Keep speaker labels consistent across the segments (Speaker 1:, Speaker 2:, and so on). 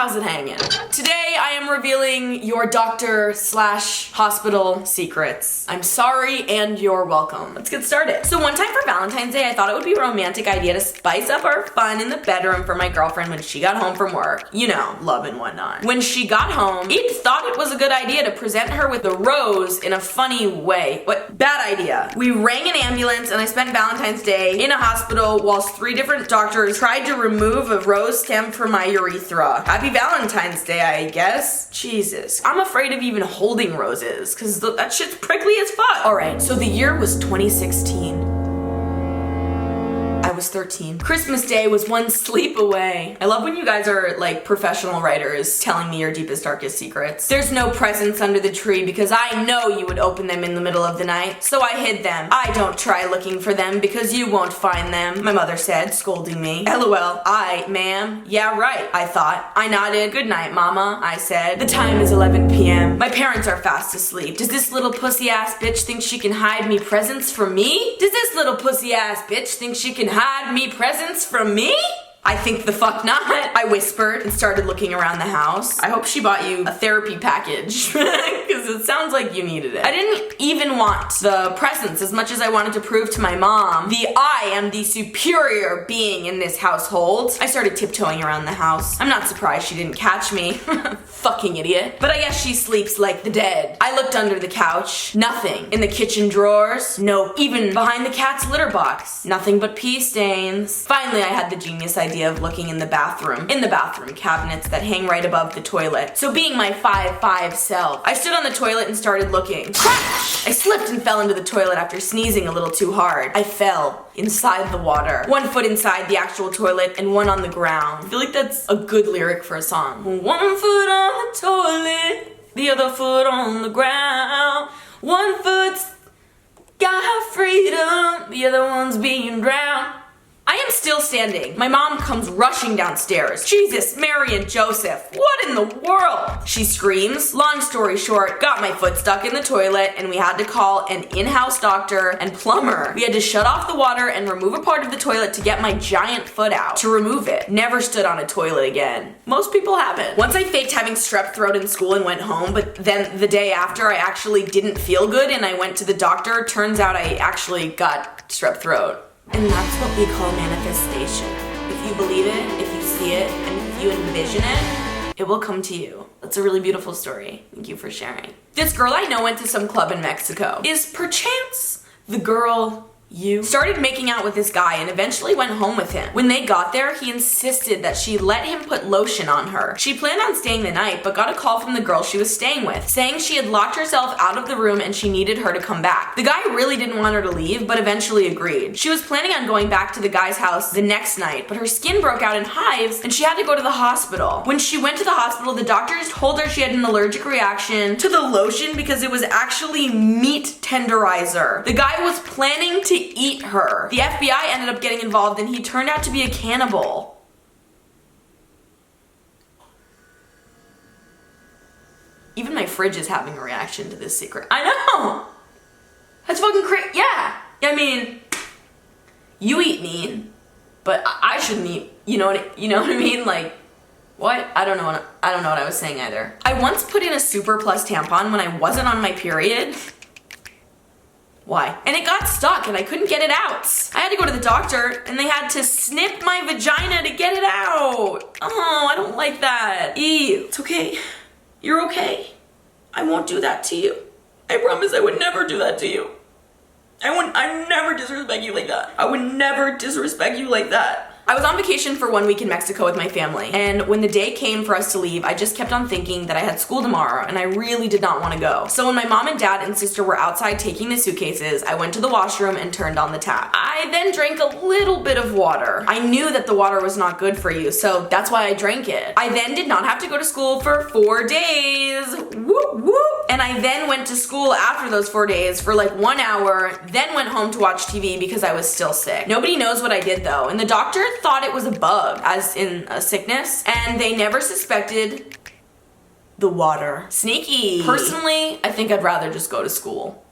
Speaker 1: how's it hanging? Today I am revealing your doctor/hospital secrets. I'm sorry and you're welcome. Let's get started. So one time for Valentine's Day, I thought it would be a romantic idea to spice up our fun in the bedroom for my girlfriend when she got home from work. You know, love and whatnot. When she got home, Eve thought it was a good idea to present her with a rose in a funny way. What? Bad idea. We rang an ambulance and I spent Valentine's Day in a hospital whilst 3 different doctors tried to remove a rose stem from my urethra. Happy Valentine's Day, I guess. Jesus. I'm afraid of even holding roses because that shit's prickly as fuck. Alright, so the year was 2016. I was 13. Christmas Day was one sleep away. I love when you guys are like professional writers telling me your deepest, darkest secrets. There's no presents under the tree because I know you would open them in the middle of the night, so I hid them. I don't try looking for them because you won't find them, my mother said, scolding me. LOL. Ma'am. Yeah, right, I thought. I nodded. Good night, mama, I said. The time is 11 p.m. My parents are fast asleep. Does this little pussy ass bitch think she can hide me presents from me? Does this little pussy ass bitch think she can hide me presents from me? I think the fuck not. I whispered and started looking around the house. I hope she bought you a therapy package because it sounds like you needed it. I didn't even want the presents as much as I wanted to prove to my mom I am the superior being in this household. I started tiptoeing around the house. I'm not surprised she didn't catch me. Fucking idiot. But I guess she sleeps like the dead. I looked under the couch. Nothing. In the kitchen drawers. No. Even behind the cat's litter box. Nothing but pee stains. Finally, I had the genius idea of looking in the bathroom cabinets that hang right above the toilet. So being my 5'5" self, I stood on the toilet and started looking. Crash! I slipped and fell into the toilet after sneezing a little too hard. I fell inside the water. 1 foot inside the actual toilet and 1 on the ground. I feel like that's a good lyric for a song. 1 foot on the toilet, the other foot on the ground. 1 foot's got freedom, the other one's being drowned. I am still standing. My mom comes rushing downstairs. Jesus, Mary and Joseph, what in the world? She screams. Long story short, got my foot stuck in the toilet and we had to call an in-house doctor and plumber. We had to shut off the water and remove a part of the toilet to get my giant foot out. To remove it. Never stood on a toilet again. Most people haven't. Once I faked having strep throat in school and went home, but then the day after I actually didn't feel good and I went to the doctor. Turns out I actually got strep throat. And that's what we call manifestation. If you believe it, if you see it, and if you envision it, it will come to you. That's a really beautiful story. Thank you for sharing. This girl I know went to some club in Mexico. Is perchance the girl you started making out with this guy and eventually went home with him. When they got there, he insisted that she let him put lotion on her. She planned on staying the night, but got a call from the girl she was staying with, saying she had locked herself out of the room and she needed her to come back. The guy really didn't want her to leave, but eventually agreed. She was planning on going back to the guy's house the next night, but her skin broke out in hives and she had to go to the hospital. When she went to the hospital, the doctors told her she had an allergic reaction to the lotion because it was actually meat tenderizer. The guy was planning to eat her. The FBI ended up getting involved and he turned out to be a cannibal. Even my fridge is having a reaction to this secret. I know! That's fucking crazy. Yeah! I mean, you eat meat, but I shouldn't eat. You know what I mean? Like, what? I don't know what I was saying either. I once put in a Super Plus tampon when I wasn't on my period. Why? And it got stuck and I couldn't get it out. I had to go to the doctor and they had to snip my vagina to get it out. Oh, I don't like that. Ew. It's okay. You're okay. I won't do that to you. I promise I would never do that to you. I'd never disrespect you like that. I would never disrespect you like that. I was on vacation for 1 week in Mexico with my family, and when the day came for us to leave, I just kept on thinking that I had school tomorrow, and I really did not want to go. So when my mom and dad and sister were outside taking the suitcases, I went to the washroom and turned on the tap. I then drank a little bit of water. I knew that the water was not good for you, so that's why I drank it. I then did not have to go to school for 4 days. Whoop whoop. And I then went to school after those 4 days for like 1 hour, then went home to watch TV because I was still sick. Nobody knows what I did though, and the doctor thought it was a bug, as in a sickness, and they never suspected the water. Sneaky. Personally, I think I'd rather just go to school.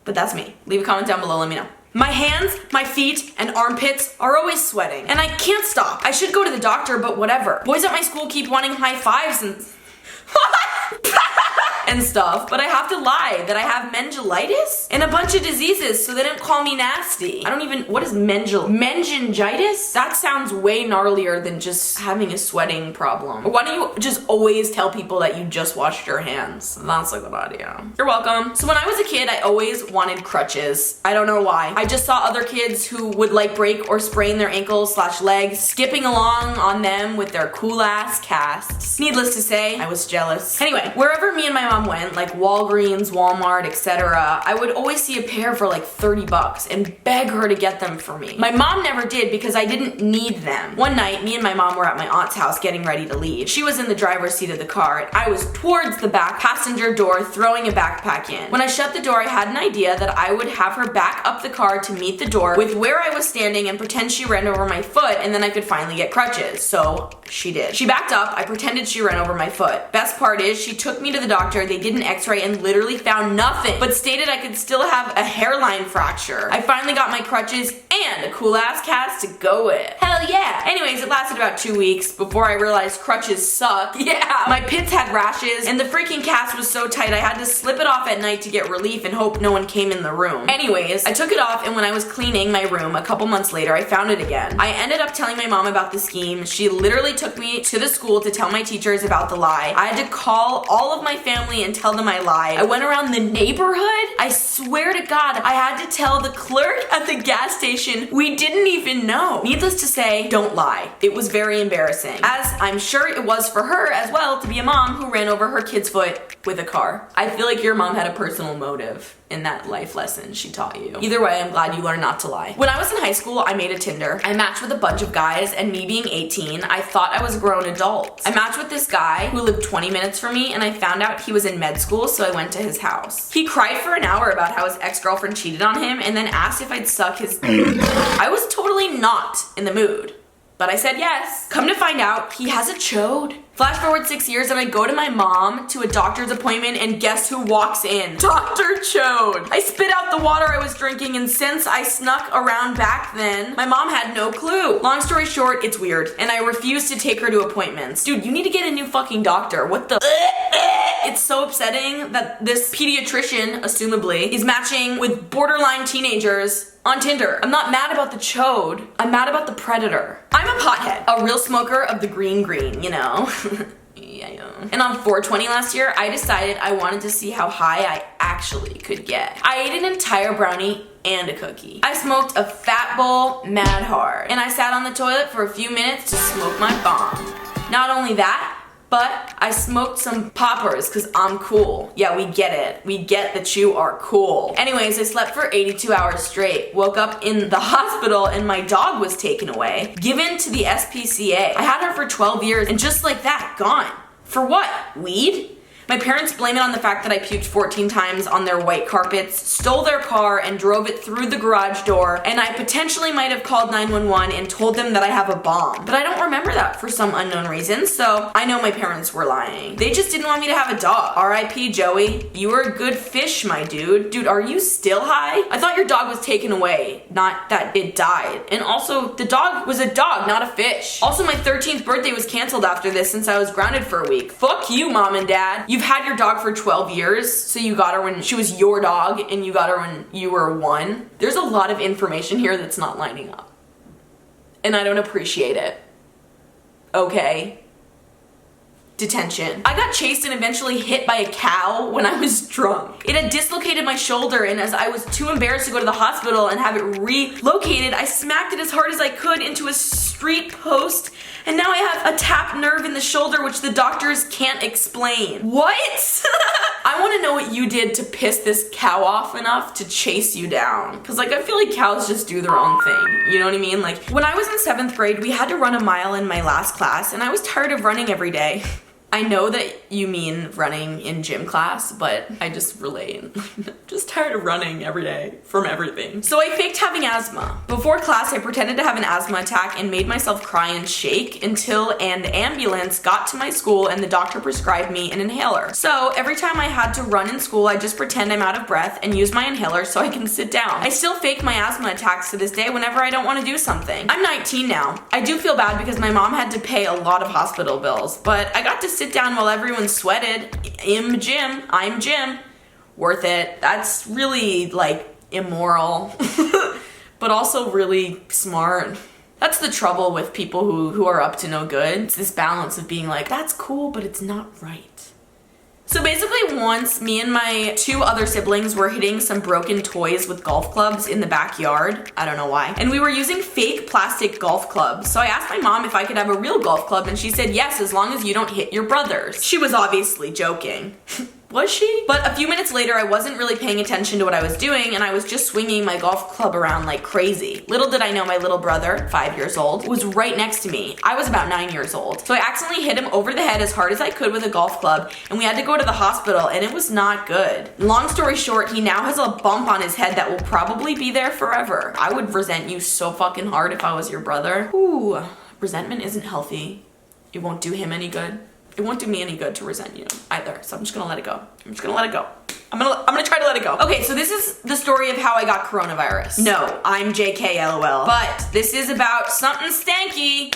Speaker 1: But that's me. Leave a comment down below, let me know. My hands, my feet, and armpits are always sweating. And I can't stop. I should go to the doctor, but whatever. Boys at my school keep wanting high fives and and stuff, but I have to lie that I have meningitis and a bunch of diseases, so they don't call me nasty. I don't even, what is meningitis? That sounds way gnarlier than just having a sweating problem. Why don't you just always tell people that you just washed your hands? That's a good idea. You're welcome. So when I was a kid, I always wanted crutches. I don't know why. I just saw other kids who would like break or sprain their ankles / legs, skipping along on them with their cool ass casts. Needless to say, I was jealous. Anyway, wherever me and my mom went, like Walgreens, Walmart, etc., I would always see a pair for like 30 bucks and beg her to get them for me. My mom never did because I didn't need them. One night, me and my mom were at my aunt's house getting ready to leave. She was in the driver's seat of the car and I was towards the back passenger door throwing a backpack in. When I shut the door, I had an idea that I would have her back up the car to meet the door with where I was standing and pretend she ran over my foot, and then I could finally get crutches. So she did. She backed up, I pretended she ran over my foot. Best part is she took me to the doctor, they did an x-ray and literally found nothing, but stated I could still have a hairline fracture. I finally got my crutches and a cool ass cast to go with. Hell yeah. Anyways, it lasted about 2 weeks before I realized crutches suck. Yeah. My pits had rashes and the freaking cast was so tight I had to slip it off at night to get relief and hope no one came in the room. Anyways, I took it off and when I was cleaning my room a couple months later, I found it again. I ended up telling my mom about the scheme. She literally took me to the school to tell my teachers about the lie. I had to call all of my family and tell them I lied. I went around the neighborhood. I swear to God, I had to tell the clerk at the gas station we didn't even know. Needless to say, don't lie. It was very embarrassing, as I'm sure it was for her as well to be a mom who ran over her kid's foot with a car. I feel like your mom had a personal motive in that life lesson she taught you. Either way, I'm glad you learned not to lie. When I was in high school, I made a Tinder. I matched with a bunch of guys, and me being 18, I thought I was a grown adult. I matched with this guy who lived 20 minutes from me, and I found out he was in med school, so I went to his house. He cried for an hour about how his ex-girlfriend cheated on him, and then asked if I'd suck his I was totally not in the mood, but I said yes. Come to find out, he has a chode. Flash forward 6 years and I go to my mom to a doctor's appointment and guess who walks in? Dr. Chode. I spit out the water I was drinking and since I snuck around back then, my mom had no clue. Long story short, it's weird and I refuse to take her to appointments. Dude, you need to get a new fucking doctor. What the It's so upsetting that this pediatrician, assumably, is matching with borderline teenagers on Tinder. I'm not mad about the chode. I'm mad about the predator. I'm a pothead, a real smoker of the green, you know? Yeah. And on 420 last year, I decided I wanted to see how high I actually could get. I ate an entire brownie and a cookie. I smoked a fat bowl mad hard. And I sat on the toilet for a few minutes to smoke my bomb. Not only that, but I smoked some poppers because I'm cool. Yeah, we get it. We get that you are cool. Anyways, I slept for 82 hours straight, woke up in the hospital and my dog was taken away, given to the SPCA. I had her for 12 years and just like that, gone. For what? Weed? My parents blame it on the fact that I puked 14 times on their white carpets, stole their car, and drove it through the garage door, and I potentially might have called 911 and told them that I have a bomb. But I don't remember that for some unknown reason, so I know my parents were lying. They just didn't want me to have a dog. R.I.P. Joey. You were a good fish, my dude. Dude, are you still high? I thought your dog was taken away, not that it died. And also, the dog was a dog, not a fish. Also, my 13th birthday was canceled after this since I was grounded for a week. Fuck you, mom and dad. You've had your dog for 12 years, so you got her when she was your dog, and you got her when you were 1. There's a lot of information here that's not lining up. And I don't appreciate it. Okay. Detention. I got chased and eventually hit by a cow when I was drunk. It had dislocated my shoulder, and as I was too embarrassed to go to the hospital and have it relocated, I smacked it as hard as I could into a street post, and now I have a tapped nerve in the shoulder which the doctors can't explain. What? I want to know what you did to piss this cow off enough to chase you down. Cause like I feel like cows just do their own thing. You know what I mean? Like when I was in 7th grade, we had to run a mile in my last class and I was tired of running every day. I know that you mean running in gym class, but I just relate. I'm just tired of running every day from everything. So I faked having asthma. Before class, I pretended to have an asthma attack and made myself cry and shake until an ambulance got to my school and the doctor prescribed me an inhaler. So every time I had to run in school, I just pretend I'm out of breath and use my inhaler so I can sit down. I still fake my asthma attacks to this day whenever I don't want to do something. I'm 19 now. I do feel bad because my mom had to pay a lot of hospital bills, but I got to sit down while everyone sweated in the gym. I'm Jim. Worth it. That's really like immoral, but also really smart. That's the trouble with people who are up to no good. It's this balance of being like, that's cool, but it's not right. So basically once me and my 2 other siblings were hitting some broken toys with golf clubs in the backyard. I don't know why. And we were using fake plastic golf clubs. So I asked my mom if I could have a real golf club and she said yes, as long as you don't hit your brothers. She was obviously joking. Was she? But a few minutes later, I wasn't really paying attention to what I was doing and I was just swinging my golf club around like crazy. Little did I know my little brother, 5 years old, was right next to me. I was about 9 years old. So I accidentally hit him over the head as hard as I could with a golf club and we had to go to the hospital and it was not good. Long story short, he now has a bump on his head that will probably be there forever. I would resent you so fucking hard if I was your brother. Ooh, resentment isn't healthy. It won't do him any good. It won't do me any good to resent you either, so I'm just gonna let it go. I'm just gonna let it go. I'm gonna try to let it go. Okay, so this is the story of how I got coronavirus. No, I'm JK LOL. But this is about something stanky.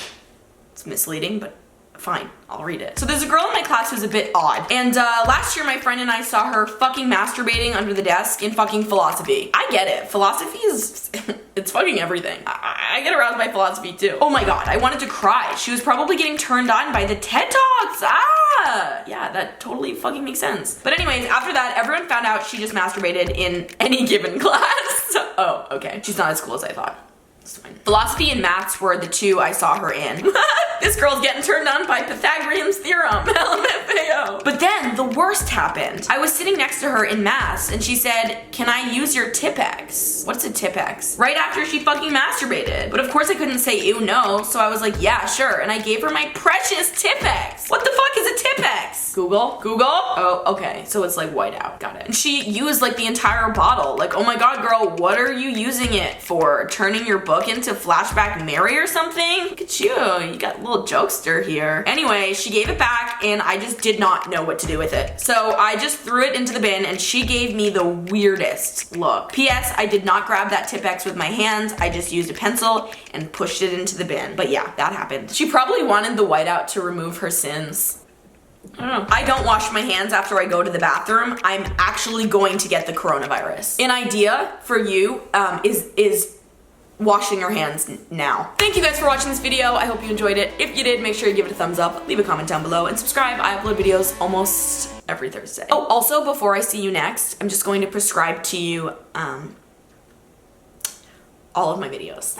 Speaker 1: It's misleading, but fine, I'll read it. So there's a girl in my class who's a bit odd. And last year my friend and I saw her fucking masturbating under the desk in fucking philosophy. I get it. Philosophy is, it's fucking everything. I get aroused by philosophy too. Oh my god, I wanted to cry. She was probably getting turned on by the TED Talks. Yeah, that totally fucking makes sense. But anyways, after that, everyone found out she just masturbated in any given class. Oh, okay. She's not as cool as I thought. It's fine. Philosophy and maths were the 2 I saw her in. This girl's getting turned on by Pythagorean's theorem, LMFAO. But then the worst happened. I was sitting next to her in maths and she said, "Can I use your Tipp-Ex?" What's a Tipp-Ex? Right after she fucking masturbated. But of course I couldn't say ew no, so I was like, yeah, sure. And I gave her my precious Tipp-Ex. What the fuck is a Tipp-Ex? Google? Google? Oh, okay. So it's like white out. Got it. And she used like the entire bottle. Like, oh my god, girl, what are you using it for? Turning your book into Flashback Mary or something? Look at you. You got a little jokester here. Anyway, she gave it back and I just did not know what to do with it. So I just threw it into the bin and she gave me the weirdest look. P.S. I did not grab that Tipp-Ex with my hands. I just used a pencil and pushed it into the bin. But yeah, that happened. She probably wanted the whiteout to remove her sins. I don't know. I don't wash my hands after I go to the bathroom. I'm actually going to get the coronavirus. An idea for you is washing your hands now. Thank you guys for watching this video. I hope you enjoyed it. If you did, make sure you give it a thumbs up, leave a comment down below, and subscribe. I upload videos almost every Thursday. Oh, also, before I see you next, I'm just going to prescribe to you all of my videos.